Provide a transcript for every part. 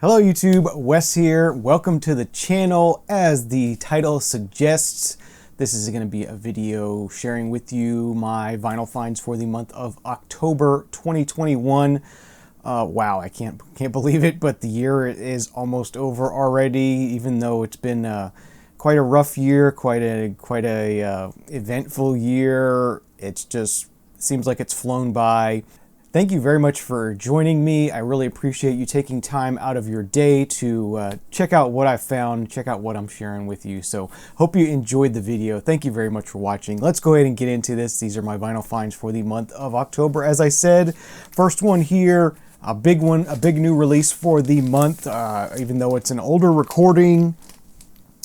Hello YouTube, Wes here. Welcome to the channel. As the title suggests, this is going to be a video sharing with you my vinyl finds for the month of October 2021. Wow, I can't believe it, but the year is almost over already, even though it's been quite a rough year, quite a eventful year. It's just seems like it's flown by. Thank you very much for joining me. I really appreciate you taking time out of your day to check out what I found, check out what I'm sharing with you. So hope you enjoyed the video. Thank you very much for watching. Let's go ahead and get into this. These are my vinyl finds for the month of October. As I said, first one here, a big one, a big new release for the month, even though it's an older recording.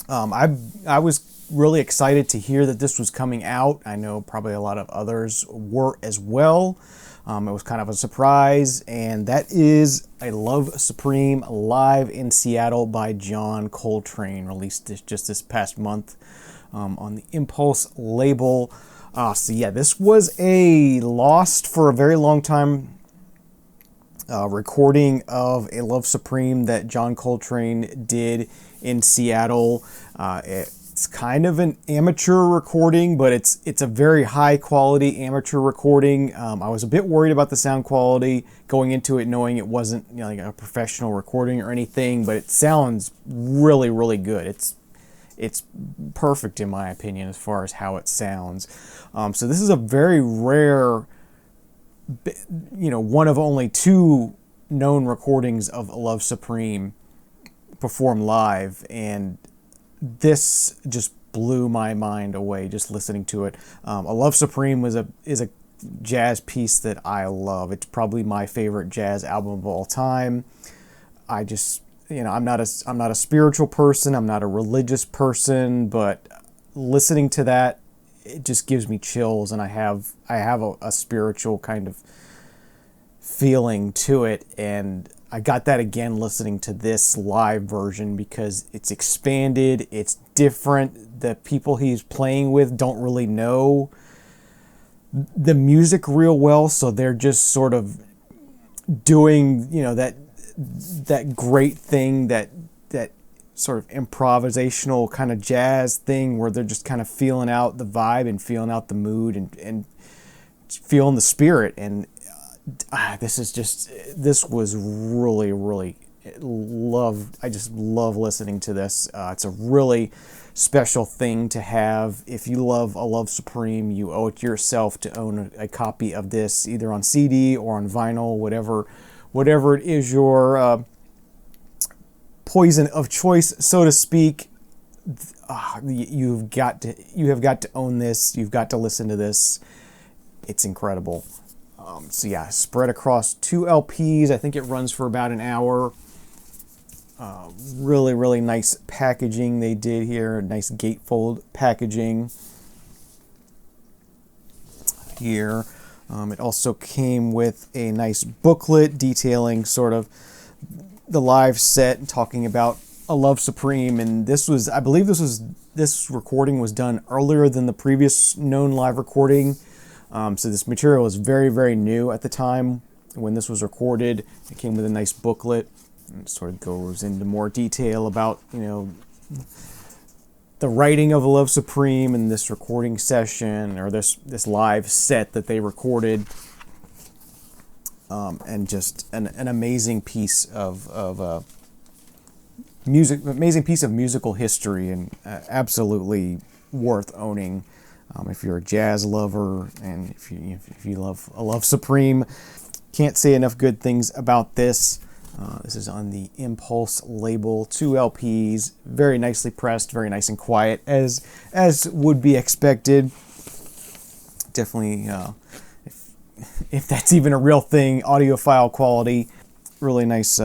I was really excited to hear that this was coming out. I know probably a lot of others were as well. It was kind of a surprise, and that is I Love Supreme live in Seattle by John Coltrane, released just this past month on the Impulse label. So yeah, this was a lost for a very long time recording of A Love Supreme that John Coltrane did in Seattle. It's kind of an amateur recording, but it's a very high quality amateur recording. I was a bit worried about the sound quality going into it, knowing it wasn't, you know, like a professional recording or anything, but it sounds really, really good. It's perfect in my opinion as far as how it sounds. So this is a very rare, you know, one of only two known recordings of A Love Supreme performed live, and this just blew my mind away just listening to it. A Love Supreme is a jazz piece that I love. It's probably my favorite jazz album of all time. I just, you know, I'm not a spiritual person, I'm not a religious person, but listening to that, it just gives me chills, and I have a spiritual kind of feeling to it, and I got that again listening to this live version because it's expanded, it's different. The people he's playing with don't really know the music real well, so they're just sort of doing, you know, that great thing, that sort of improvisational kind of jazz thing where they're just kind of feeling out the vibe and feeling out the mood and feeling the spirit. And this was really loved. I just love listening to this. It's a really special thing to have. If you love A Love Supreme, you owe it to yourself to own a copy of this, either on CD or on vinyl, whatever it is your poison of choice, so to speak. You have got to own this. You've got to listen to this. It's incredible. So yeah, spread across 2 LPs. I think it runs for about an hour. Really nice packaging they did here. Nice gatefold packaging here. It also came with a nice booklet detailing sort of the live set and talking about A Love Supreme. And this was, I believe this recording was done earlier than the previous known live recording. So this material was very new at the time when this was recorded. It came with a nice booklet and sort of goes into more detail about, you know, the writing of A Love Supreme and this recording session, or this live set that they recorded, and just an amazing piece of musical history, and absolutely worth owning. If you're a jazz lover and if you love A Love Supreme, can't say enough good things about this. This is on the Impulse label, 2 LPs, very nicely pressed, very nice and quiet, as would be expected. Definitely, if that's even a real thing, audiophile quality. Really nice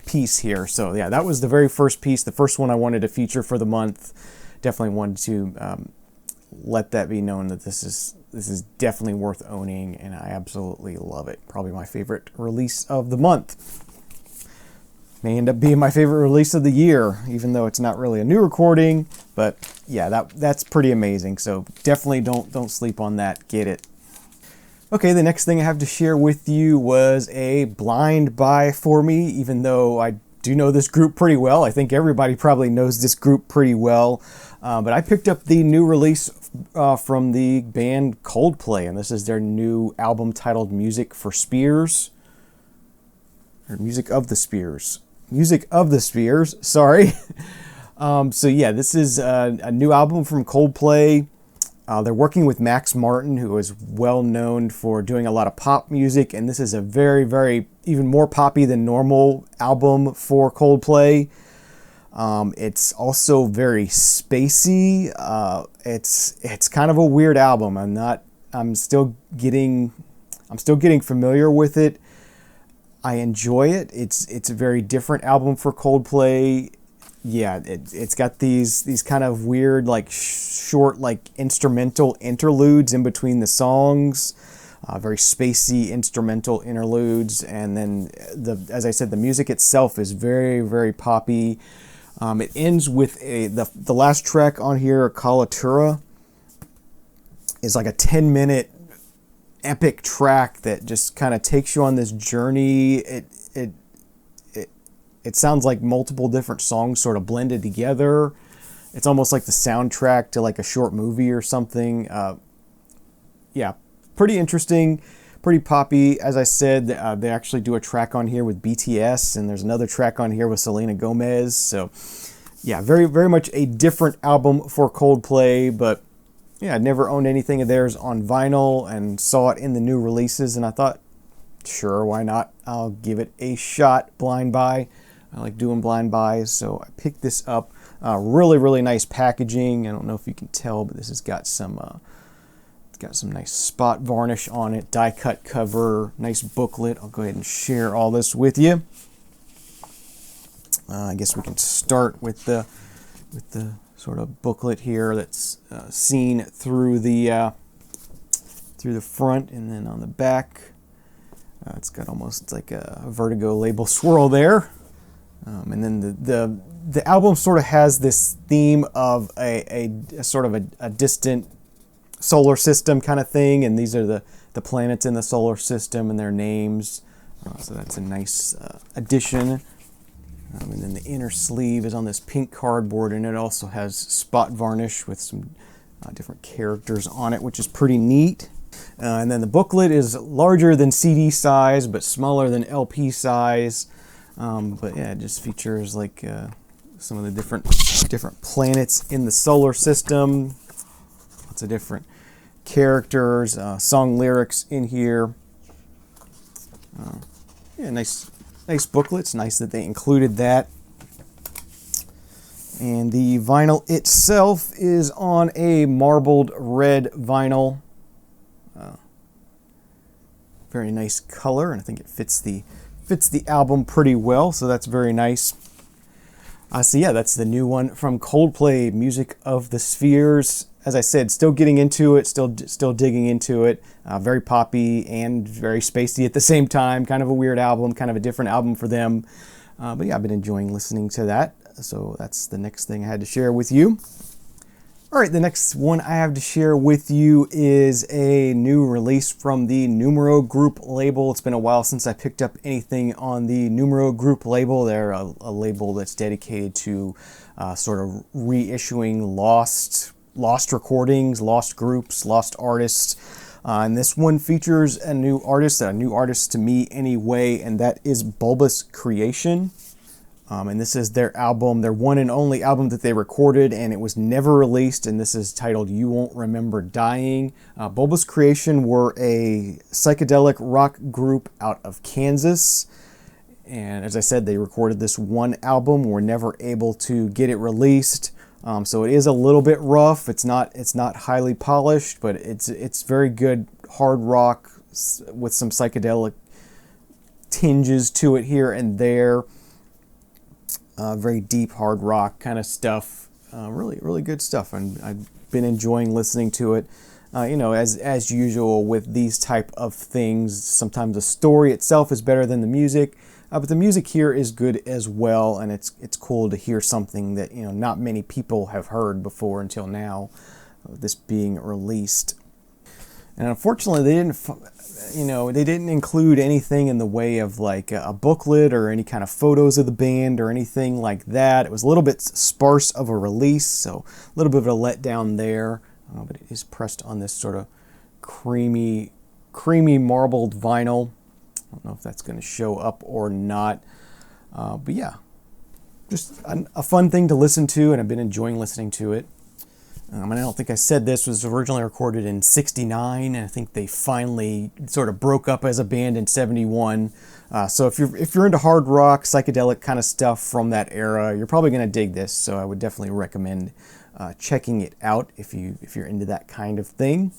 piece here. So yeah, that was the very first piece, the first one I wanted to feature for the month. Definitely wanted to let that be known that this is definitely worth owning, and I absolutely love it. Probably my favorite release of the month. May end up being my favorite release of the year, even though it's not really a new recording. But yeah, that's pretty amazing. So definitely don't sleep on that. Get it. Okay, the next thing I have to share with you was a blind buy for me, even though I do know this group pretty well. I think everybody probably knows this group pretty well. But I picked up the new release from the band Coldplay, and this is their new album titled Music for Spheres. Or Music of the Spheres. Music of the Spheres, sorry. So yeah, this is a new album from Coldplay. They're working with Max Martin, who is well known for doing a lot of pop music, and this is a very, very, even more poppy than normal album for Coldplay. It's also very spacey. It's kind of a weird album. I'm still getting familiar with it. I enjoy it. It's a very different album for Coldplay. Yeah, it's got these kind of weird, like short, like instrumental interludes in between the songs, very spacey instrumental interludes, and then as I said, the music itself is very, very poppy. It ends with the last track on here, Colatura, is like a 10-minute epic track that just kind of takes you on this journey. It sounds like multiple different songs sort of blended together. It's almost like the soundtrack to like a short movie or something. Yeah, pretty interesting, pretty poppy. As I said, they actually do a track on here with BTS, and there's another track on here with Selena Gomez. So yeah, very, very much a different album for Coldplay, but yeah, I'd never owned anything of theirs on vinyl and saw it in the new releases, and I thought, sure, why not? I'll give it a shot, blind buy. I like doing blind buys, so I picked this up. Really, really nice packaging. I don't know if you can tell, but this has got some nice spot varnish on it, die cut cover, nice booklet. I'll go ahead and share all this with you. I guess we can start with the sort of booklet here that's seen through the front, and then on the back, it's got almost like a Vertigo label swirl there. And then the album sort of has this theme of a sort of a distant solar system kind of thing, and these are the planets in the solar system and their names. So that's a nice addition. And then the inner sleeve is on this pink cardboard, and it also has spot varnish with some different characters on it, which is pretty neat. And then the booklet is larger than CD size, but smaller than LP size. But yeah, it just features like some of the different planets in the solar system. Lots of different characters, song lyrics in here. Yeah, nice booklet. It's nice that they included that. And the vinyl itself is on a marbled red vinyl. Very nice color, and I think it fits the album pretty well, so that's very nice. So yeah, that's the new one from Coldplay, Music of the Spheres. As I said, still getting into it, still digging into it. Very poppy and very spacey at the same time. Kind of a weird album, kind of a different album for them. But yeah, I've been enjoying listening to that. So that's the next thing I had to share with you. All right, the next one I have to share with you is a new release from the Numero Group label. It's been a while since I picked up anything on the Numero Group label. They're a label that's dedicated to sort of reissuing lost recordings, lost groups, lost artists. And this one features a new artist to me anyway, and that is Bulbas Creation. And this is their album, their one and only album that they recorded, and it was never released, and this is titled You Won't Remember Dying. Bulbas Creation were a psychedelic rock group out of Kansas, and as I said, they recorded this one album, were never able to get it released. So it is a little bit rough. It's not highly polished, but it's very good hard rock with some psychedelic tinges to it here and there. Very deep hard rock kind of stuff. Really, really good stuff, and I've been enjoying listening to it. As usual with these type of things, sometimes the story itself is better than the music, but the music here is good as well, and it's cool to hear something that not many people have heard before until now, this being released. And unfortunately, they didn't include anything in the way of like a booklet or any kind of photos of the band or anything like that. It was a little bit sparse of a release, so a little bit of a letdown there. But it is pressed on this sort of creamy marbled vinyl. I don't know if that's going to show up or not. But yeah, just a fun thing to listen to, and I've been enjoying listening to it. And I don't think I said this was originally recorded in '69, and I think they finally sort of broke up as a band in '71. So if you're into hard rock, psychedelic kind of stuff from that era, you're probably going to dig this. So I would definitely recommend checking it out if you're into that kind of thing.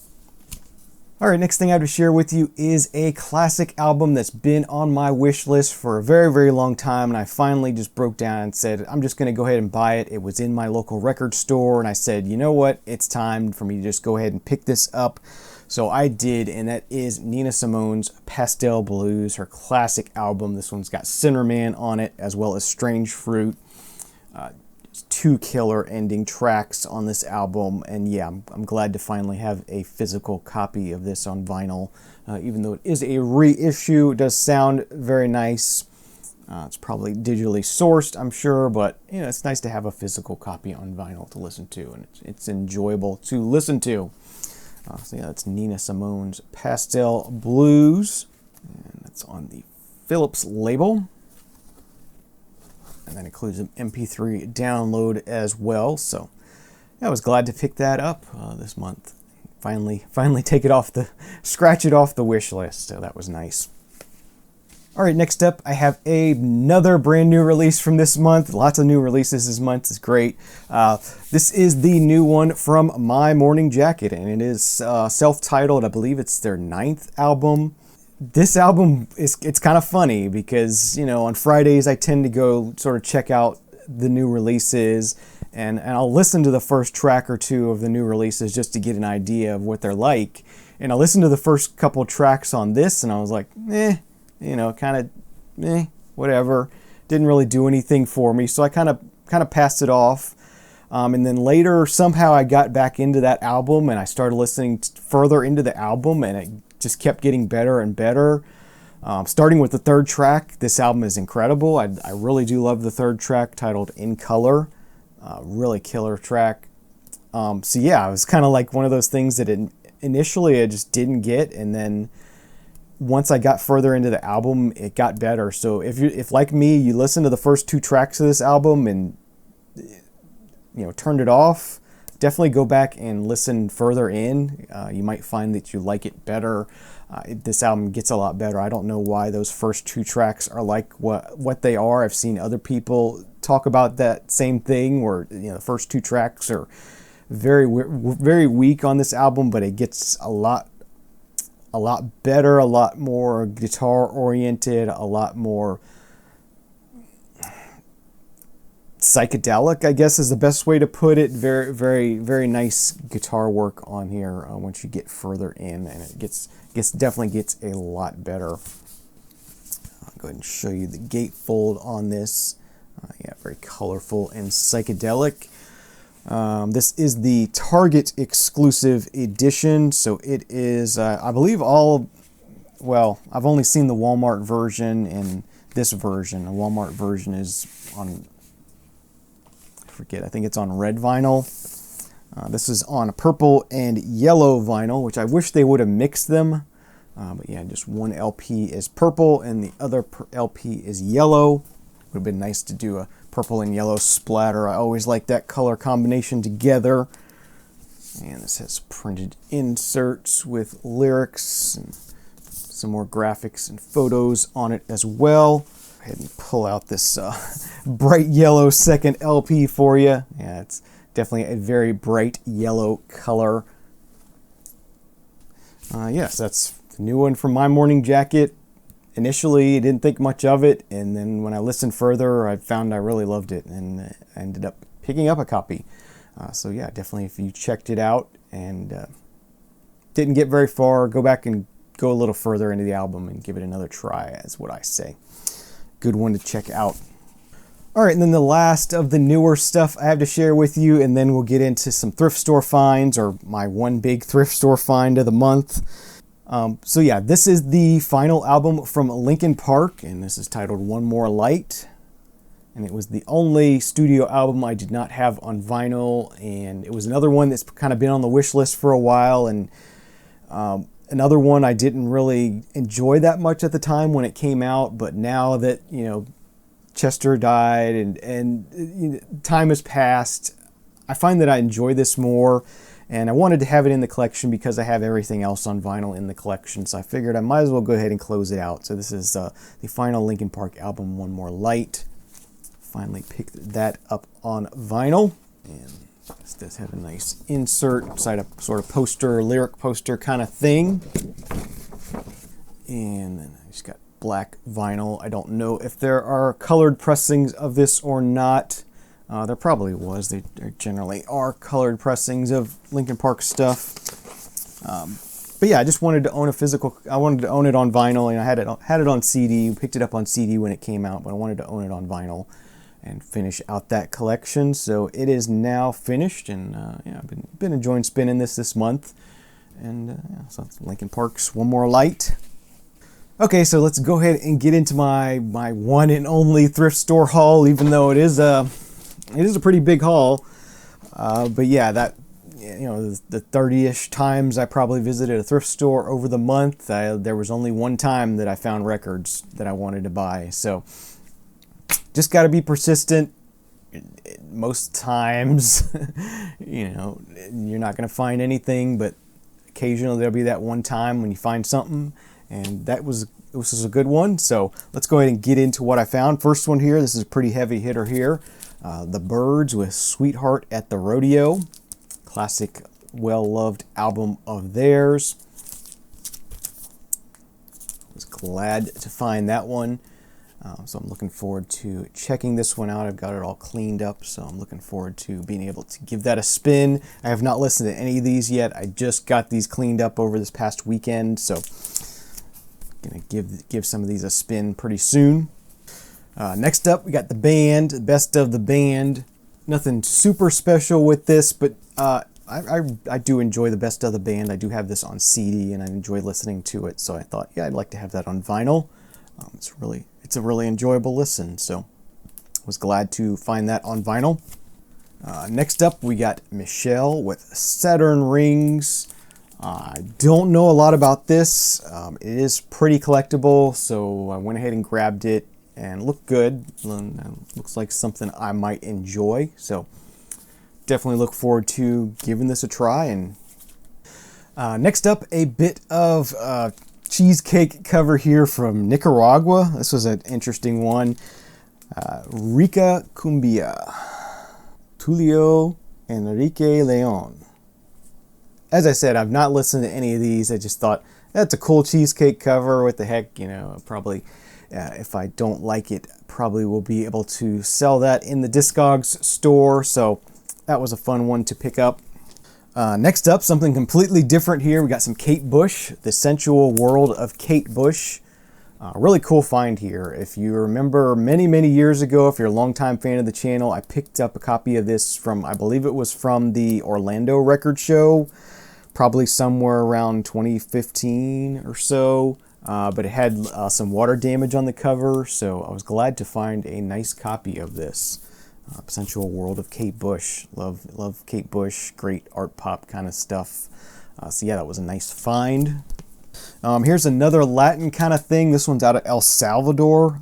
All right, next thing I have to share with you is a classic album that's been on my wish list for a very, very long time, and I finally just broke down and said, I'm just going to go ahead and buy it. It was in my local record store, and I said, you know what? It's time for me to just go ahead and pick this up. So I did, and that is Nina Simone's Pastel Blues, her classic album. This one's got Cinderman on it, as well as Strange Fruit. Two killer ending tracks on this album, and yeah, I'm glad to finally have a physical copy of this on vinyl. Even though it is a reissue, it does sound very nice. It's probably digitally sourced, I'm sure, but it's nice to have a physical copy on vinyl to listen to, and it's enjoyable to listen to. So yeah, that's Nina Simone's Pastel Blues, and that's on the Philips label. And that includes an MP3 download as well. So yeah, I was glad to pick that up this month. Finally scratch it off the wish list. So that was nice. All right, next up, I have another brand new release from this month. Lots of new releases this month. It's great. This is the new one from My Morning Jacket, and it is self-titled. I believe it's their 9th album. This album it's kind of funny because on Fridays I tend to go sort of check out the new releases, and I'll listen to the first track or two of the new releases just to get an idea of what they're like. And I listened to the first couple tracks on this, and I was like, whatever. Didn't really do anything for me, so I kind of passed it off. And then later somehow I got back into that album, and I started listening further into the album, and it just kept getting better and better. Starting with the third track, this album is incredible. I really do love the third track titled In Color. Really killer track. So yeah, it was kind of like one of those things that initially I just didn't get, and then once I got further into the album, it got better. So if like me, you listen to the first 2 tracks of this album and turned it off, definitely go back and listen further in. You might find that you like it better. This album gets a lot better. I don't know why those first 2 tracks are like what they are. I've seen other people talk about that same thing, where the first 2 tracks are very, very weak on this album, but it gets a lot better, a lot more guitar oriented, a lot more psychedelic, I guess is the best way to put it. Very, very, very nice guitar work on here once you get further in, and it definitely gets a lot better. I'll go ahead and show you the gatefold on this. Yeah, very colorful and psychedelic. This is the Target exclusive edition, so it is, I believe I've only seen the Walmart version and this version. The Walmart version is on, I think it's on red vinyl. This is on purple and yellow vinyl, which I wish they would have mixed them. But yeah, just one LP is purple and the other LP is yellow. Would have been nice to do a purple and yellow splatter. I always like that color combination together. And this has printed inserts with lyrics and some more graphics and photos on it as well. Go ahead and pull out this bright yellow second LP for you. Yeah, it's definitely a very bright yellow color. Yes, that's the new one from My Morning Jacket. Initially, I didn't think much of it, and then when I listened further, I found I really loved it, and I ended up picking up a copy. So yeah, definitely if you checked it out and didn't get very far, go back and go a little further into the album and give it another try, is what I say. Good one to check out. All right, and then the last of the newer stuff I have to share with you, and then we'll get into some thrift store finds, or my one big thrift store find of the month. So yeah, this is the final album from Linkin Park, and this is titled One More Light. And it was the only studio album I did not have on vinyl, and it was another one that's kind of been on the wish list for a while, and another one I didn't really enjoy that much at the time when it came out, but now that, you know, Chester died and time has passed, I find that I enjoy this more, and I wanted to have it in the collection because I have everything else on vinyl in the collection, so I figured I might as well go ahead and close it out. So this is the final Linkin Park album, One More Light. Finally picked that up on vinyl, and this does have a nice insert, sort of poster, lyric poster kind of thing. And then I just got black vinyl. I don't know if there are colored pressings of this or not. There probably was. There generally are colored pressings of Linkin Park stuff. But yeah, I just wanted to own a physical. I wanted to own it on vinyl, and I had it on CD. Picked it up on CD when it came out, but I wanted to own it on vinyl and finish out that collection. So it is now finished, and yeah, I've been enjoying spinning this month. And yeah, so it's Linkin Park's One More Light. Okay, so let's go ahead and get into my one and only thrift store haul, even though it is a pretty big haul. But yeah, that, you know, the 30-ish times I probably visited a thrift store over the month, there was only one time that I found records that I wanted to buy. So just got to be persistent. Most times, you know, you're not going to find anything, but occasionally there'll be that one time when you find something, and this was a good one. So let's go ahead and get into what I found. First one here, this is a pretty heavy hitter here. The Byrds with Sweetheart at the Rodeo. Classic, well-loved album of theirs. Was glad to find that one. So I'm looking forward to checking this one out. I've got it all cleaned up, so I'm looking forward to being able to give that a spin. I have not listened to any of these yet. I just got these cleaned up over this past weekend, so I'm gonna give some of these a spin pretty soon. Next up, we got the band, Best of the Band. Nothing super special with this, but I do enjoy the Best of the Band. I do have this on CD, and I enjoy listening to it, so I thought, yeah, I'd like to have that on vinyl. It's a really enjoyable listen, so was glad to find that on vinyl. Next up, we got Michelle with Saturn Rings. I don't know a lot about this. It is pretty collectible, so I went ahead and grabbed it, and looked good. Looks like something I might enjoy, so definitely look forward to giving this a try. And next up, a bit of cheesecake cover here from Nicaragua. This was an interesting one. Rica Cumbia, Tulio Enrique Leon. As I said, I've not listened to any of these. I just thought, that's a cool cheesecake cover. What the heck, you know, probably, if I don't like it, probably will be able to sell that in the Discogs store. So that was a fun one to pick up. Next up, something completely different here. We got some Kate Bush, The Sensual World of Kate Bush. Really cool find here. If you remember many years ago, if you're a longtime fan of the channel, I picked up a copy of this from, I believe it was from the Orlando record show, probably somewhere around 2015 or so. But it had some water damage on the cover, so I was glad to find a nice copy of this. Sensual World of Kate Bush. Love Kate Bush. Great art pop kind of stuff. So yeah, that was a nice find. Here's another Latin kind of thing. This one's out of El Salvador.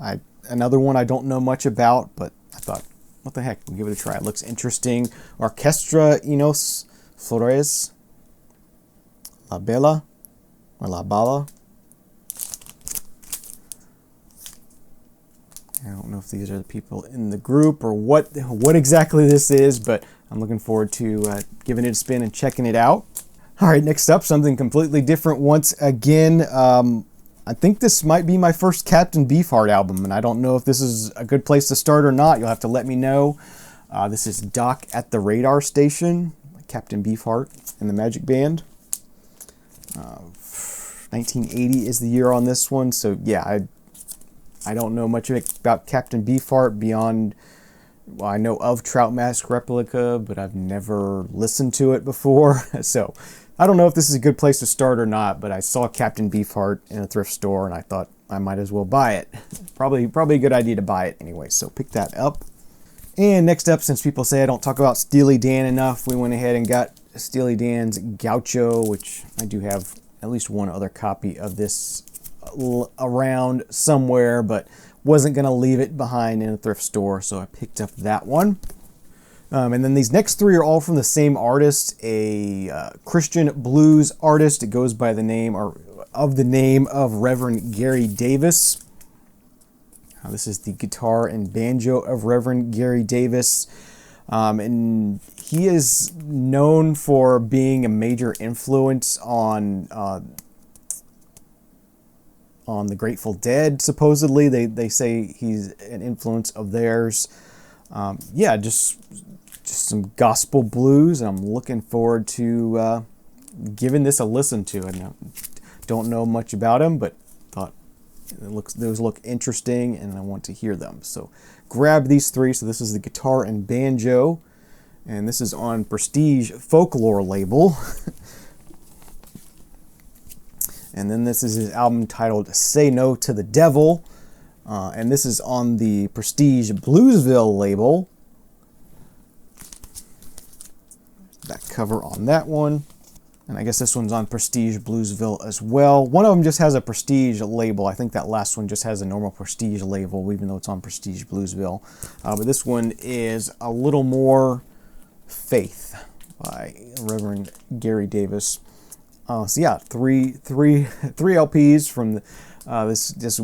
Another one I don't know much about, but I thought, what the heck, we'll give it a try. It looks interesting. Orquestra Inos Flores. La Bella, or La Bala. I don't know if these are the people in the group or what exactly this is, but I'm looking forward to giving it a spin and checking it out. All right, next up, something completely different once again. I think this might be my first Captain Beefheart album, and I don't know if this is a good place to start or not. You'll have to let me know. This is Dock at the Radar Station, Captain Beefheart and the Magic Band. 1980 is the year on this one, so yeah, I don't know much about Captain Beefheart beyond well, I know of Trout Mask Replica, but I've never listened to it before. So I don't know if this is a good place to start or not, but I saw Captain Beefheart in a thrift store and I thought I might as well buy it. Probably a good idea to buy it anyway, so pick that up. And next up, since people say I don't talk about Steely Dan enough, we went ahead and got Steely Dan's Gaucho, which I do have at least one other copy of this around somewhere, but wasn't going to leave it behind in a thrift store, so I picked up that one. And then these next three are all from the same artist, a Christian blues artist. It goes by the name of Reverend Gary Davis. This is the guitar and banjo of Reverend Gary Davis. And he is known for being a major influence on the Grateful Dead, supposedly. They say he's an influence of theirs. Yeah, just some gospel blues. I'm looking forward to giving this a listen to. I don't know much about him, but thought those look interesting and I want to hear them. So grab these three. So this is the guitar and banjo, and this is on Prestige Folklore label. And then this is his album titled Say No to the Devil. And this is on the Prestige Bluesville label. That cover on that one. And I guess this one's on Prestige Bluesville as well. One of them just has a Prestige label. I think that last one just has a normal Prestige label, even though it's on Prestige Bluesville. But this one is A Little More Faith by Reverend Gary Davis. So yeah, three LPs from this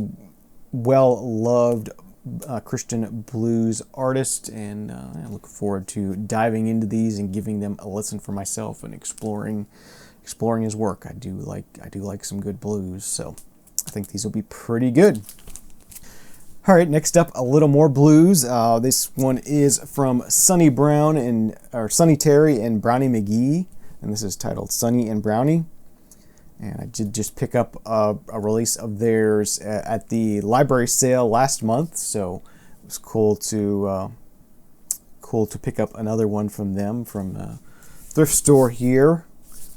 well-loved Christian blues artist, and I look forward to diving into these and giving them a listen for myself and exploring his work. I do like some good blues, so I think these will be pretty good. All right, next up, a little more blues. This one is from Sonny Terry and Brownie McGee. And this is titled Sonny and Brownie. And I did just pick up a release of theirs at the library sale last month, so it was cool to pick up another one from them from a thrift store here.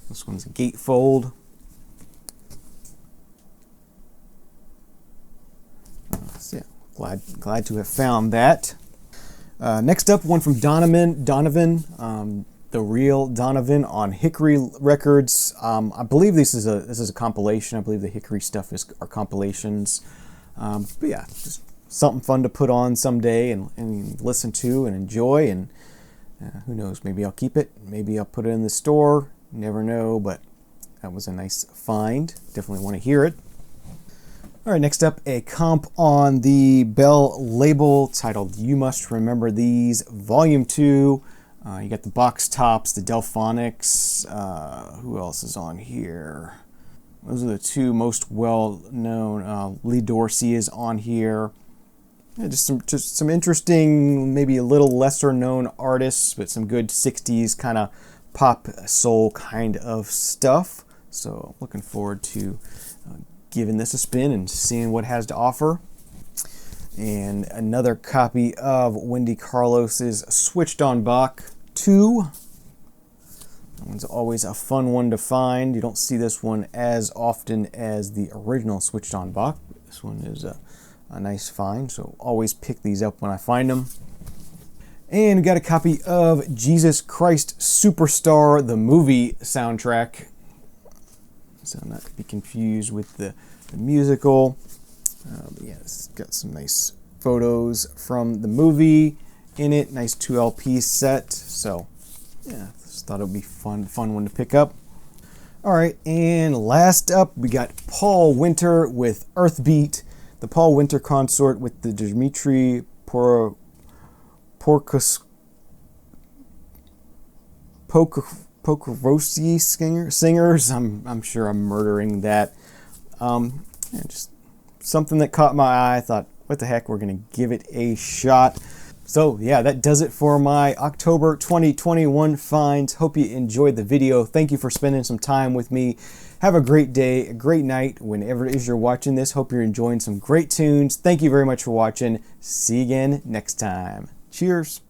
This one's a gatefold. So yeah, glad to have found that. Next up, one from Donovan. The Real Donovan on Hickory Records. I believe this is a compilation. I believe the Hickory stuff are compilations. But yeah, just something fun to put on someday and listen to and enjoy. And who knows, maybe I'll keep it. Maybe I'll put it in the store. Never know, but that was a nice find. Definitely want to hear it. All right, next up, a comp on the Bell label titled You Must Remember These, Volume 2. You got the Box Tops, the Delphonics. Who else is on here? Those are the two most well-known. Lee Dorsey is on here. Yeah, just some interesting, maybe a little lesser-known artists, but some good 60s kind of pop soul kind of stuff. So looking forward to giving this a spin and seeing what it has to offer. And another copy of Wendy Carlos's Switched on Bach 2. That one's always a fun one to find. You don't see this one as often as the original Switched on Bach. This one is a nice find, so always pick these up when I find them. And we got a copy of Jesus Christ Superstar, the movie soundtrack. So not to be confused with the musical. But yeah, it's got some nice photos from the movie in it. Nice 2 LP set. So yeah, just thought it would be fun one to pick up. All right, and last up we got Paul Winter with Earthbeat, the Paul Winter consort with the Dmitry Pokrovsky singers. I'm sure I'm murdering that. Just something that caught my eye. I thought, what the heck, we're going to give it a shot. So yeah, that does it for my October 2021 finds. Hope you enjoyed the video. Thank you for spending some time with me. Have a great day, a great night, whenever it is you're watching this. Hope you're enjoying some great tunes. Thank you very much for watching. See you again next time. Cheers.